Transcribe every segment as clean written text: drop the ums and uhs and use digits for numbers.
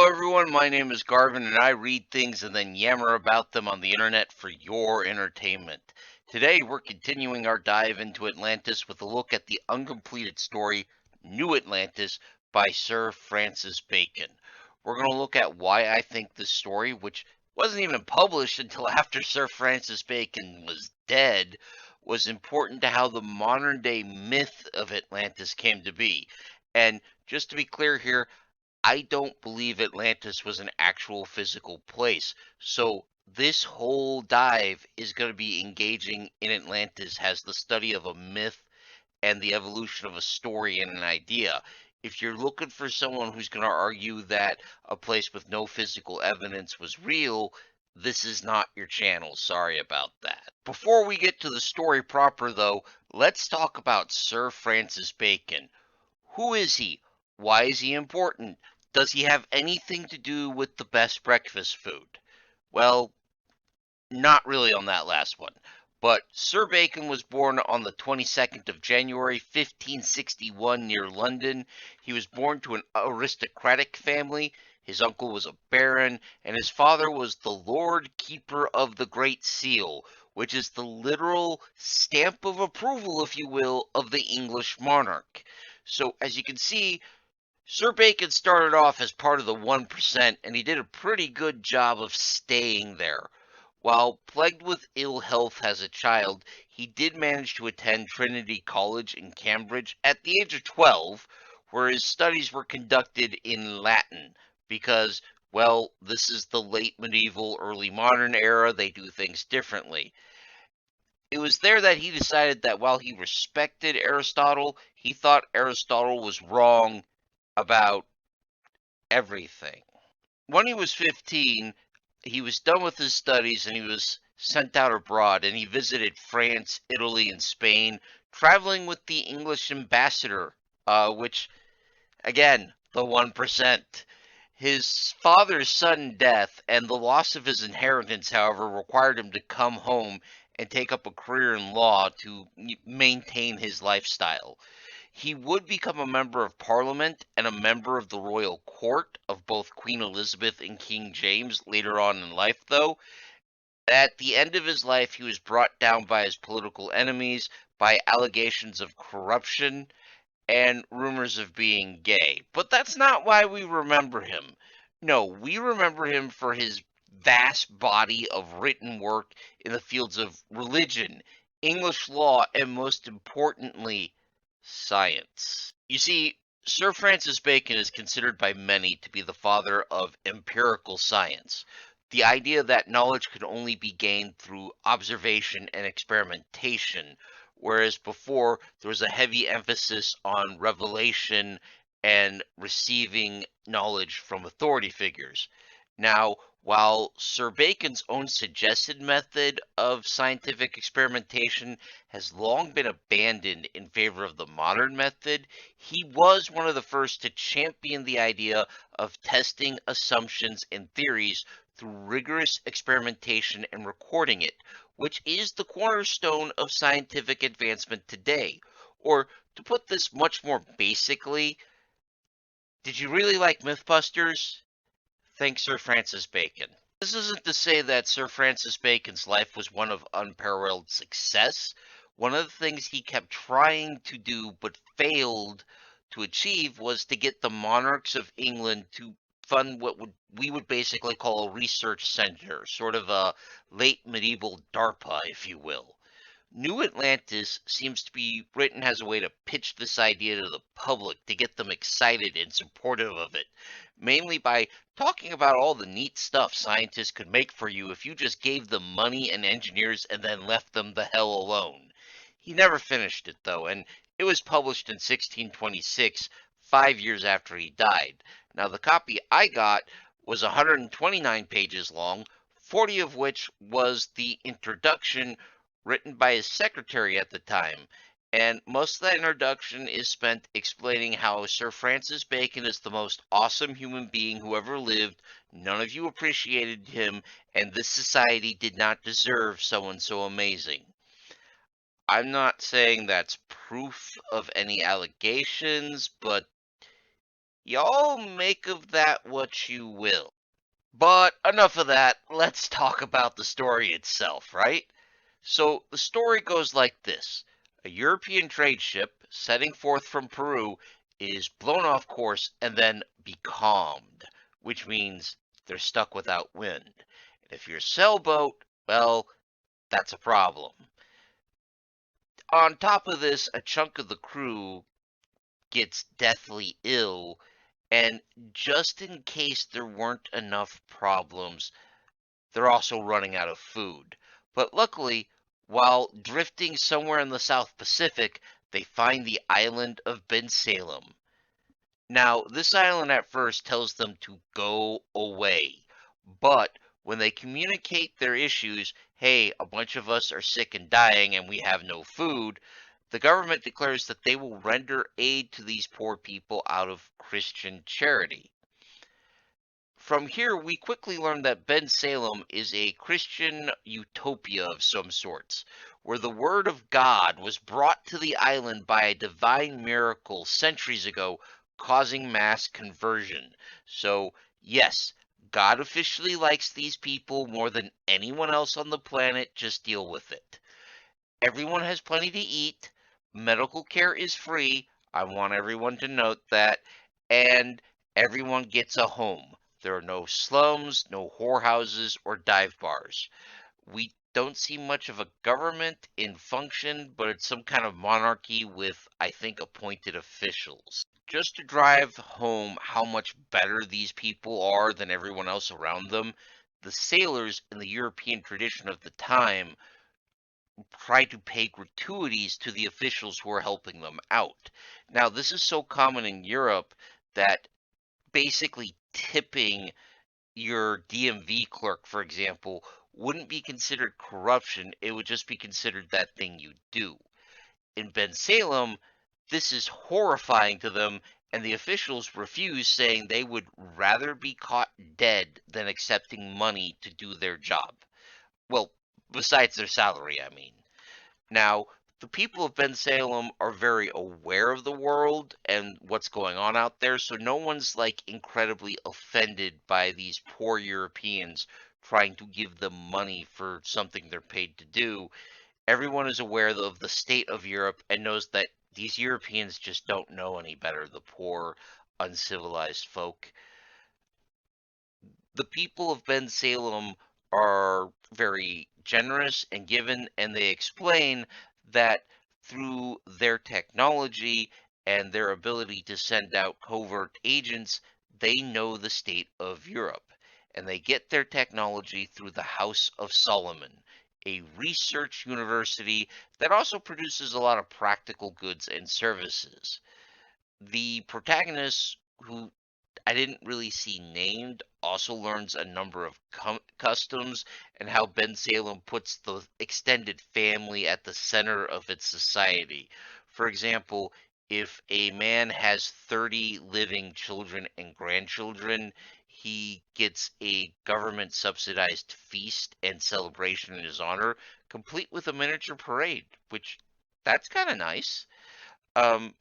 everyone, my name is Garvin and I read things and then yammer about them on the internet for your entertainment. Today we're continuing our dive into Atlantis with a look at the uncompleted story, New Atlantis by Sir Francis Bacon. We're going to look at why I think this story, which wasn't even published until after Sir Francis Bacon was dead, was important to how the modern day myth of Atlantis came to be. And just to be clear here, I don't believe Atlantis was an actual physical place. So this whole dive is going to be engaging in Atlantis as the study of a myth and the evolution of a story and an idea. If you're looking for someone who's going to argue that a place with no physical evidence was real, this is not your channel. Sorry about that. Before we get to the story proper, though, let's talk about Sir Francis Bacon. Who is he? Why is he important? Does he have anything to do with the best breakfast food? Well, not really on that last one. But Sir Bacon was born on the 22nd of January, 1561, near London. He was born to an aristocratic family. His uncle was a baron, and his father was the Lord Keeper of the Great Seal, which is the literal stamp of approval, if you will, of the English monarch. So, as you can see, Sir Bacon started off as part of the 1%, and he did a pretty good job of staying there. While plagued with ill health as a child, he did manage to attend Trinity College in Cambridge at the age of 12, where his studies were conducted in Latin, because, well, this is the late medieval, early modern era, they do things differently. It was there that he decided that while he respected Aristotle, he thought Aristotle was wrong about everything. When he was 15, he was done with his studies and he was sent out abroad, and he visited France, Italy, and Spain, traveling with the English ambassador, which, again, the 1%. His father's sudden death and the loss of his inheritance, however, required him to come home and take up a career in law to maintain his lifestyle. He would become a member of Parliament and a member of the royal court of both Queen Elizabeth and King James later on in life, though. At the end of his life, he was brought down by his political enemies by allegations of corruption and rumors of being gay. But that's not why we remember him. No, we remember him for his vast body of written work in the fields of religion, English law, and most importantly, science. You see, Sir Francis Bacon is considered by many to be the father of empirical science, the idea that knowledge could only be gained through observation and experimentation, whereas before there was a heavy emphasis on revelation and receiving knowledge from authority figures. Now, while Sir Bacon's own suggested method of scientific experimentation has long been abandoned in favor of the modern method, he was one of the first to champion the idea of testing assumptions and theories through rigorous experimentation and recording it, which is the cornerstone of scientific advancement today. Or, to put this much more basically, did you really like Mythbusters? Thanks, Sir Francis Bacon. This isn't to say that Sir Francis Bacon's life was one of unparalleled success. One of the things he kept trying to do but failed to achieve was to get the monarchs of England to fund what we would basically call a research center, sort of a late medieval DARPA, if you will. New Atlantis seems to be written as a way to pitch this idea to the public to get them excited and supportive of it, mainly by talking about all the neat stuff scientists could make for you if you just gave them money and engineers and then left them the hell alone. He never finished it, though, and it was published in 1626, 5 years after he died. Now, the copy I got was 129 pages long, 40 of which was the introduction written by his secretary at the time, and most of that introduction is spent explaining how Sir Francis Bacon is the most awesome human being who ever lived, none of you appreciated him, and this society did not deserve someone so amazing. I'm not saying that's proof of any allegations, but Y'all make of that what you will. But enough of that. Let's talk about the story itself, right? So the story goes like this. A European trade ship setting forth from Peru is blown off course and then becalmed, which means they're stuck without wind. And if you're a sailboat, well, that's a problem. On top of this, a chunk of the crew gets deathly ill, and just in case there weren't enough problems, they're also running out of food. But luckily, while drifting somewhere in the South Pacific, they find the island of Bensalem. Now, this island at first tells them to go away, but when they communicate their issues, hey, a bunch of us are sick and dying and we have no food, the government declares that they will render aid to these poor people out of Christian charity. From here, we quickly learn that Bensalem is a Christian utopia of some sorts, where the word of God was brought to the island by a divine miracle centuries ago, causing mass conversion. So, yes, God officially likes these people more than anyone else on the planet, just deal with it. Everyone has plenty to eat, medical care is free, I want everyone to note that, and everyone gets a home. There are no slums, no whorehouses, or dive bars. We don't see much of a government in function, but it's some kind of monarchy with, I think, appointed officials. Just to drive home how much better these people are than everyone else around them, the sailors in the European tradition of the time try to pay gratuities to the officials who are helping them out. Now, this is so common in Europe that basically tipping your DMV clerk, for example, wouldn't be considered corruption. It would just be considered that thing you do. In Bensalem, this is horrifying to them, and the officials refuse, saying they would rather be caught dead than accepting money to do their job. Well, besides their salary, I mean. Now, the people of Bensalem are very aware of the world and what's going on out there, so no one's like incredibly offended by these poor Europeans trying to give them money for something they're paid to do. Everyone is aware of the state of Europe and knows that these Europeans just don't know any better, the poor, uncivilized folk. The people of Bensalem are very generous and given, and they explain that through their technology and their ability to send out covert agents, they know the state of Europe. And they get their technology through the House of Solomon, a research university that also produces a lot of practical goods and services. The protagonist, who I didn't really see named, also learns a number of customs and how Bensalem puts the extended family at the center of its society. For example, if a man has 30 living children and grandchildren, he gets a government subsidized feast and celebration in his honor, complete with a miniature parade, which that's kind of nice. Um,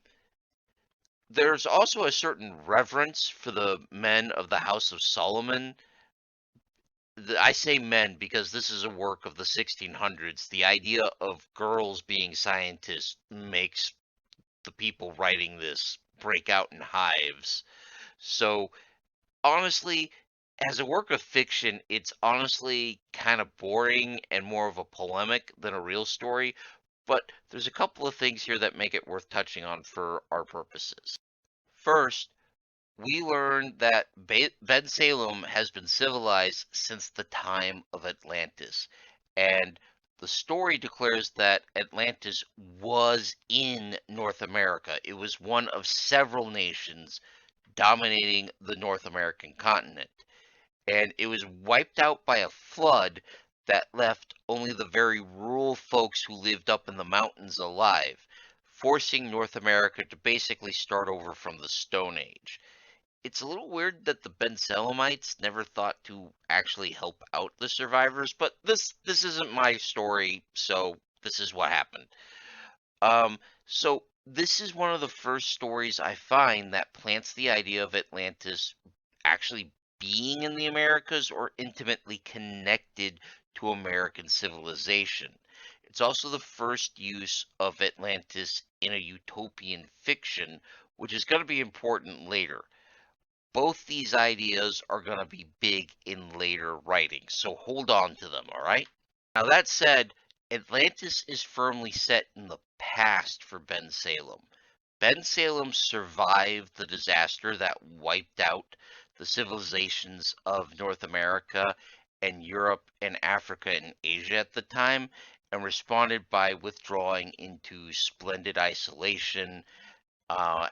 there's also a certain reverence for the men of the House of Solomon. I say men because this is a work of the 1600s. The idea of girls being scientists makes the people writing this break out in hives. So, honestly, as a work of fiction, it's honestly kind of boring and more of a polemic than a real story. But there's a couple of things here that make it worth touching on for our purposes. First, we learn that Bensalem has been civilized since the time of Atlantis. And the story declares that Atlantis was in North America. It was one of several nations dominating the North American continent. And it was wiped out by a flood that left only the very rural folks who lived up in the mountains alive, forcing North America to basically start over from the Stone Age. It's a little weird that the Benselemites never thought to actually help out the survivors, but this isn't my story, so this is what happened. So This is one of the first stories I find that plants the idea of Atlantis actually being in the Americas or intimately connected to American civilization. It's also the first use of Atlantis in a utopian fiction, which is going to be important later. Both these ideas are going to be big in later writings, so hold on to them, all right? Now, that said, Atlantis is firmly set in the past for Bensalem. Bensalem survived the disaster that wiped out the civilizations of North America and Europe and Africa and Asia at the time, and responded by withdrawing into splendid isolation,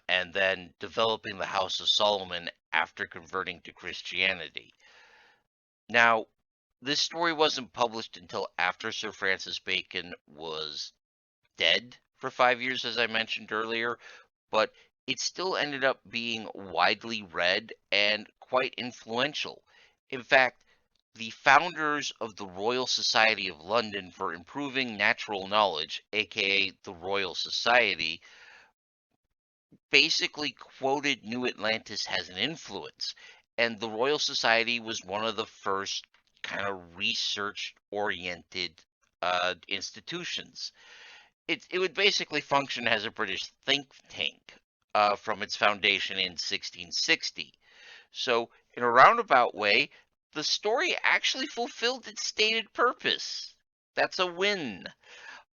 and then developing the House of Solomon after converting to Christianity. Now, this story wasn't published until after Sir Francis Bacon was dead for 5 years, as I mentioned earlier, but it still ended up being widely read and quite influential. In fact, the founders of the Royal Society of London for Improving Natural Knowledge, aka the Royal Society, basically quoted New Atlantis as an influence. And the Royal Society was one of the first kind of research oriented institutions. It would basically function as a British think tank from its foundation in 1660. So, in a roundabout way, the story actually fulfilled its stated purpose. That's a win.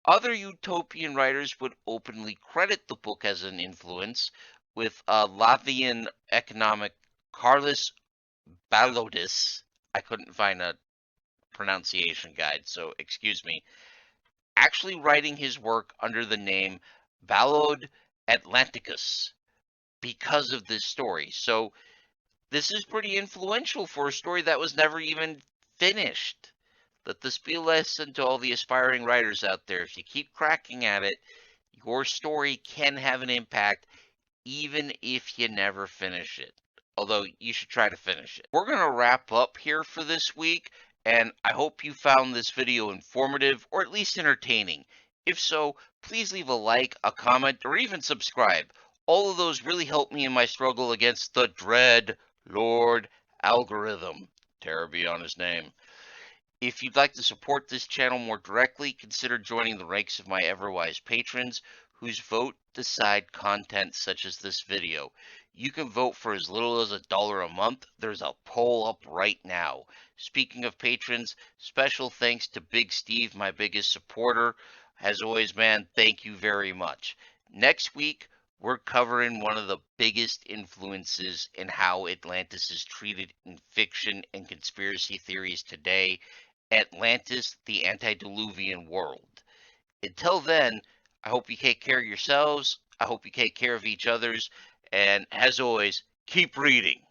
Other utopian writers would openly credit the book as an influence, with Latvian economic Carlos Balodis. I couldn't find a pronunciation guide, so excuse me. Actually writing his work under the name Ballad Atlanticus because of this story. So this is pretty influential for a story that was never even finished. Let this be a lesson to all the aspiring writers out there. If you keep cracking at it, your story can have an impact even if you never finish it. Although you should try to finish it. We're going to wrap up here for this week, and I hope you found this video informative or at least entertaining. If so, please leave a like, a comment, or even subscribe. All of those really help me in my struggle against the dread Lord algorithm. Terror be on his name. If you'd like to support this channel more directly, consider joining the ranks of my Everwise patrons, whose vote decide content such as this video. You can vote for as little as $1 a month. There's a poll up right now. Speaking of patrons, special thanks to Big Steve, my biggest supporter. As always, man, thank you very much. Next week, we're covering one of the biggest influences in how Atlantis is treated in fiction and conspiracy theories today, Atlantis, the antediluvian world. Until then, I hope you take care of yourselves. I hope you take care of each others. And as always, keep reading.